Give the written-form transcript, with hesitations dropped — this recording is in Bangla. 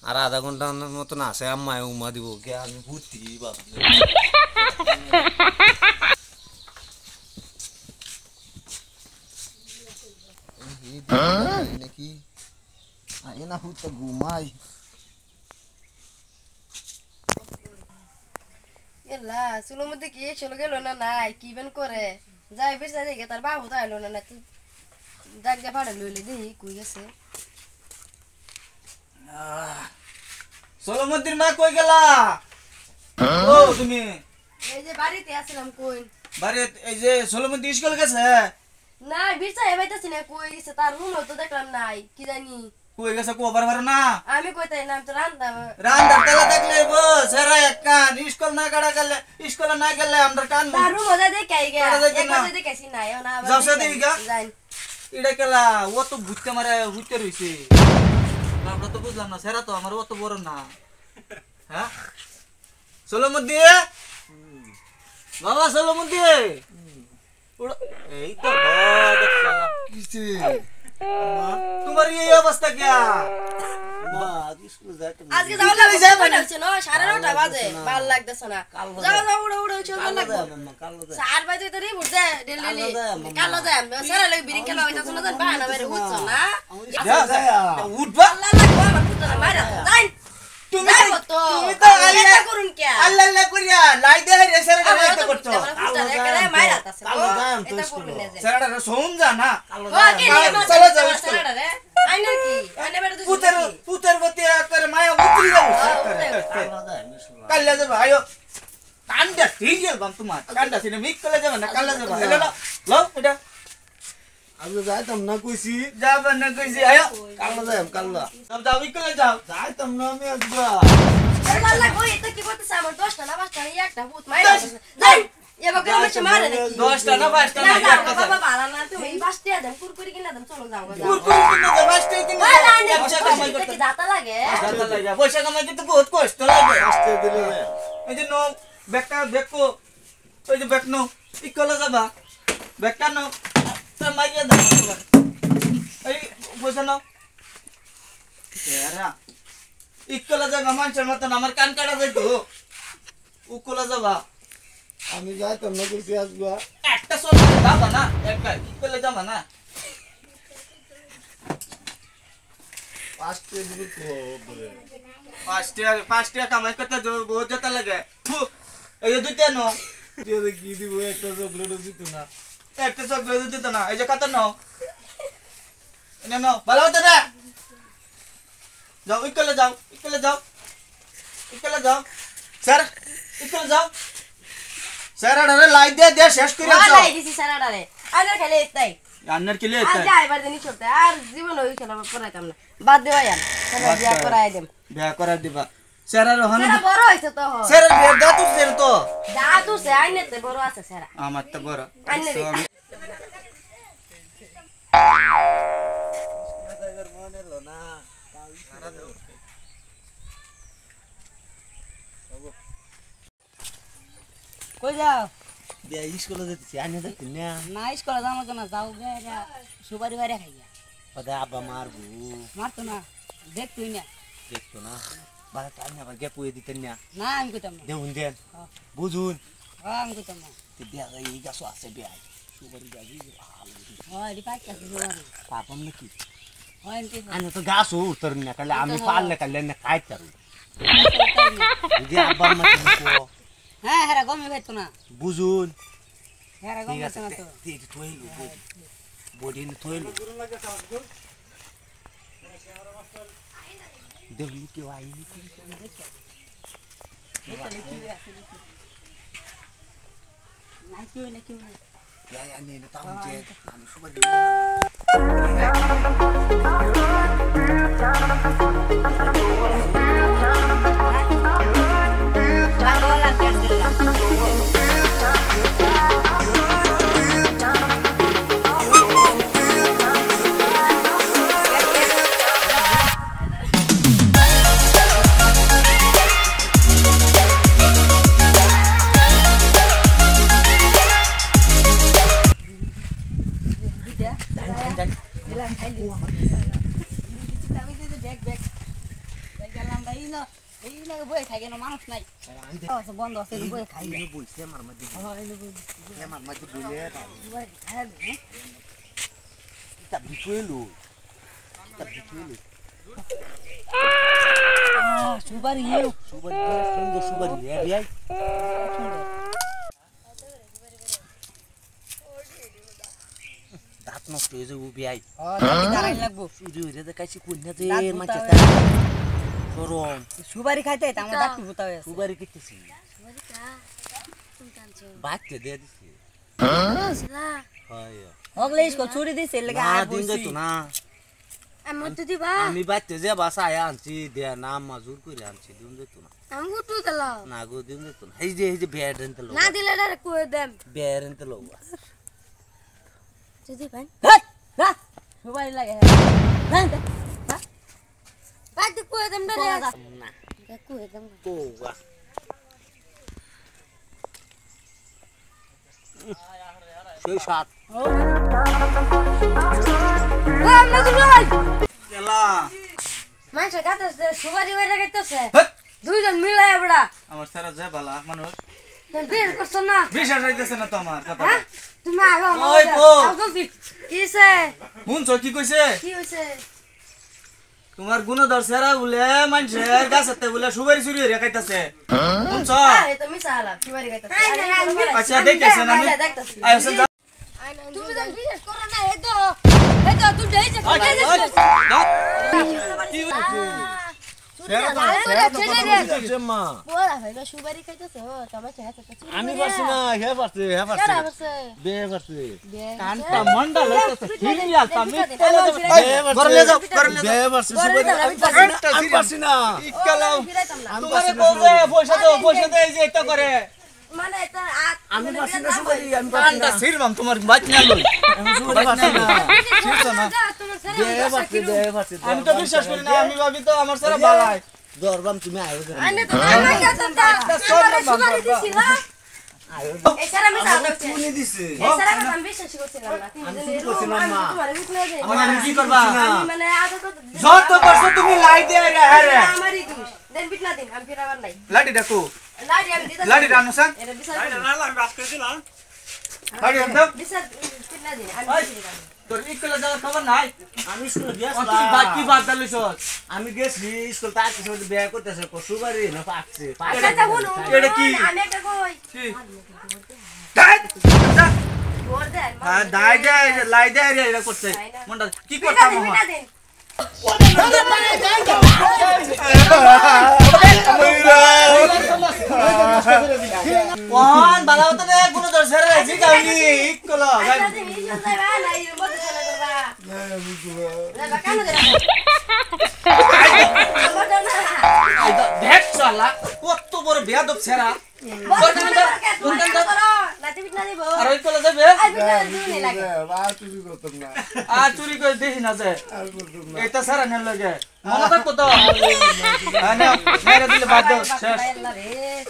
আর আধা ঘন্টার মতন আসে আম্মায় উমা দিব কে আমি ঘুরতে ভাবছি নাকি না হুতে ঘুমাই এলা চুলোর মধ্যে কি চলে গেল না নাই কি বেন করে যাই বেশ যাই দেখে তার বাবু তো আইলো না তুই ডাক দিয়ে ভাড়া লইলে দেখি কই গেছে সোলমদ্দির মা কই গেলা ও তুমি এই যে বাড়িতে আসলাম কই বাড়ি এই যে সোলমদ্দি স্কুল গেছে না বিরসা এবাইতাছি না কই গেছে তার রুম তো দেখলাম নাই কি জানি কই গেছে কোবার পারো না আমি কইতাই না আমি তো রান্না রান্দার তেলা দেখলে বস এরা এক কান স্কুল না কাটা গেলে স্কুল না গেলে আমরা কান তার রুম ওদা দেখে আই গা দেখি না। একবার দেখেছি না না আবার যাও সে দেখি গা। যাই এটা কেলা ও তো ভুটতে মারে ভুটতে রইছে আমরা তো বুঝলাম না সেরা তো আমার অত বড় না হ্যাঁ সোলমদ্দি বাবা সোলমদ্দি এই তো দেখলা কিছে তোমার এই অবস্থা क्या মা স্কুল যাইতে আজকে যাও না যাই হচ্ছে না 9:30 বাজে ভালো লাগতেছে না যাও যাও উড়ো উড়ো চল লাগবে কালো দে 4 বাজে তো রে উঠছে ডেলি কালো যায় সারা লাগে বিরিং খেলা হইতাছ না জান বানা মেরে উঠছ না উঠবা আল্লাহ লাগবে আমার পুত্র মারা যাই তুমি তো তুমি তো আল্লাহ করুন কে আল্লাহ আল্লাহ করিয়া লাই দে রে সেরা এটা করছো মারা তাছে এটা করবেন না সেরাটা সোম যা না ওকে চলো যাও স্কুল সেরাটা রে আইনা কি আইনা বেটা তুই পুতের গতি করে মায়া উতরি যাও কাল্লা যাবে আয়ো কান্ডা ঠিক গেল বাম তোমার কান্ডা সিনে মিক করে যাবে না কাল্লা যাবে এলো না লও এটা আজকে যাইতাম না কইছি যাবে না কইছি আয়ো কালো যাইম কালো সব যাও মিক করে যাও যাইতাম না আমি আজকে আল্লাহ কই এটা কি করতেছ আমার 10টা না 5টা একটা ভূত মাইরা যাই এবার করে মারে নাকি 10টা না 5টা না না বাবা বালা না তুমি এই 5টা দেন কুরকুরি কিনা দেন চলো যাও যাও কুরকুরি কিনে দে 5টা কিনে না দে না পয়সা কামাই করতে কি দাতা লাগে দাদা লাগা পয়সা কামাই করতে বহুত কষ্ট লাগে আসতে দিলে এই যে নো বেকা বেকো ওই যে বেক নো ইকলা যাবা বেকা নো তো মাইয়া দাও এই পয়সা নাও এরা ইকলা যাবা মানুষের মতন আমার কান কাটা যাইতো উকলা যাবা আমি যাইতাম না কইছি আজকে একটা সরকার যাবা না একটা ইকলা যাবা না আসতে দিলে কোবরে পাঁচটা কামাই করতে বহুত যেতে লাগে এই যে দুইটা নো তুই কি দিব একটা চকলেট দিত না একটা চকলেট দিত না এই যে কত নাও এনে নাও ভালো হতো না যাও ইকলে যাও ইকলে যাও ইকলে যাও স্যার ইকলে যাও স্যার আরে লাই দে দে শেষ করে না যাও নাই দিছি সারাটা রে আরে খেলে এটাই রান্নার কি লে আর যাই বার দিনই চলতে আর জীবন ওই খেলা করাইতাম না বাদ দেওয়া যান তাহলে বিয়া করাই দেব বিয়া করা দিবা স্যার আর হন সেরা বড় হইছে তো স্যার বিয়া দাও তো স্যার তো দাদু সে আইনেতে বড় আছে সেরা আমার তো বড় আইনে দে কই যাও বিয়া স্কুলে যেতেছি আনি দেখতে না না স্কুলে যাবো কেন যাও গে সুপারি বাইরে খাইয়া ওদা আব্বা মারবো মারতো না দেখ তুই না দেখতো না বাবা টাইম আবার গে পুয়ে দিতেন না না আমি কইতাম না দেউন দেন বুঝুন আমি কইতাম না তে বিয়া এই গাছ আছে বিয়া সুপারি গাছি হয় রি পাইকা সুপারি পাপম নাকি হয় কি আনে তো গাছ উত্তর না কালে আমি পারলে কালে না খাইতাম যদি আব্বা মা কো হ্যাঁ হেরা গমে খাইতো না বুঝুন হেরা ঠিক গমে আছে খাইতো না তো ঠিক থইলু বডি নে থইলু দেখলি কেউ আইনি না কেউ না কেউ আনি না তাও যে আমি সুপারি আমি তো দেখ দেখ গেলাম ভাই না এই না বই থাকে না মানুষ নাই আচ্ছা বন্ধ আছে বই খাই না বলছে আমার মধ্যে আমার মধ্যে বলে বই খাই না তা বিকুইলো সুপারি ইউ সুবারি সুন্দর সুবারি রিয়াই দাঁত নষ্ট হয়ে যাবো বিয়াই দাঁড়াই লাগবো চুরি হয়ে দেখাইছি কন্যা যে দাঁত মাঝে ভুতা সরম সুপারি খাইতে আমার দাঁত ভুতা হয়ে আছে সুবারি কেটেছি বাচ্চা দিয়ে দিছি হয় হগলে ইসকো ছুরি দিছে লাগা না আর দিন বসি যাইতো না আমি তো দিবা আমি বাচ্চা যে বাসা আয়া আনছি দেয়া নাম মাজুর করে আনছি দিন যেত না আমি গুটু দিলাম না গো দিন যেত না এই যে বেয়ার এনতে লোক না দিলে ডাইরেক্ট কই দেম বেয়ার এনতে লোক যদি ভাই না সুপারি লাগে হ্যাঁ বাদ কই দেম ডাইরেক্ট না কই দেম কোয়া সেই সাত আমরা তো ভাই কেলা মানুষ কাটছে সুপারি ওইটা কাটছে হেৎ! দুইজন মিলাই এবড়া আমার সারা যায় বালা মানুষ বের করছ না বিশ্বাস হইতেছে না তো আমার কথা হ্যাঁ তুমি আগো ওই বো। কিছে শুনছ কি কইছে কি হইছে তোমার গুণধর সেরা বলে মানুষের গাছেতে বলে সুবারি চুরি হয়ে খাইতেছে শুনছ আরে তুমি সালা সুপারি কাটছে আচ্ছা দেখতেছে না আমি দেখতাছি আইসে যা তুমি তো বিশ্বাস করো না এই তো তুমি যাইছে মা বড়া ভাই সুপারি খাইতেছে ও তোমার চাইছে আমি পারছি না হে পারছি কেডা বসে বে পারছি কানটা মন্ডল ঘরে নিয়ে যাও ঘরে নিয়ে বে পারছি আমি পারছি না ইকালাও ফিরাইতাম না তোমারে বলবে পয়সা দে এই যে এটা করে মানে এটা আমি পারছি না সুবারি আমি পারছি কানটা না ছিড়বাম তোমার বাদ না লই আমি সুবারি পারছি না ছিড়ছ না বে পারছি আমি তো বিশ্বাস করি না আমি ভাবি তো আমার সারা বালাই দরবাম তুমি আয়ো আনে তো আমার কাছে আমার সুপারি দিছিল এছাড়া আমি যাচ্ছি কোনি দিছে এছাড়া আমি বিশ্বাস করছিলাম না আমি শুরু করছিলাম মা তোমার বুঝলে যে আমি কি করবা আমি মানে আদত যত করছো তুমি লাই দে রে আরে আমারই দোষ দেন বিটনা দিন আমি ফিরাবার নাই লাডি ডাকো লাড়ি আমি দিতে লাডি রানো সান এটা বিচার লাডি দাও বিচার বিটনা দিন আমি ফিরাবার তোর ইকলা যাওয়ার খবর নাই আমি স্কুলে তুই গেছিলাম বাদ কি বাদ দালিস আমি গেছি স্কুল তার কিছু বিয়ে করতেছে সুবারি না পাকছে আচ্ছা আচ্ছা বলো এটা কি? আমি একটা কই কি দাই গোর দেন হ্যাঁ দাই দে লাই দে রে এটা করছে মন্ডা কি বিটনা করতাম দিন মহা বিটনা দিন কোন বালাও তো রে কোন দর সেরে জি গাউনি ইকলা বিটনা দিন ইজন যাইবা না ইর মধ্যে চলে করবা না বাকানো দে আমার না দেখ শালা কত বড় বেয়াদব সেরা আর ওই কলা যাবে আর চুরি করে দেখি না যে এটা সারা নেন লাগে মনে থাকতো তো হ্যাঁ না মেরে দিলে বাদ দাও শেষ রে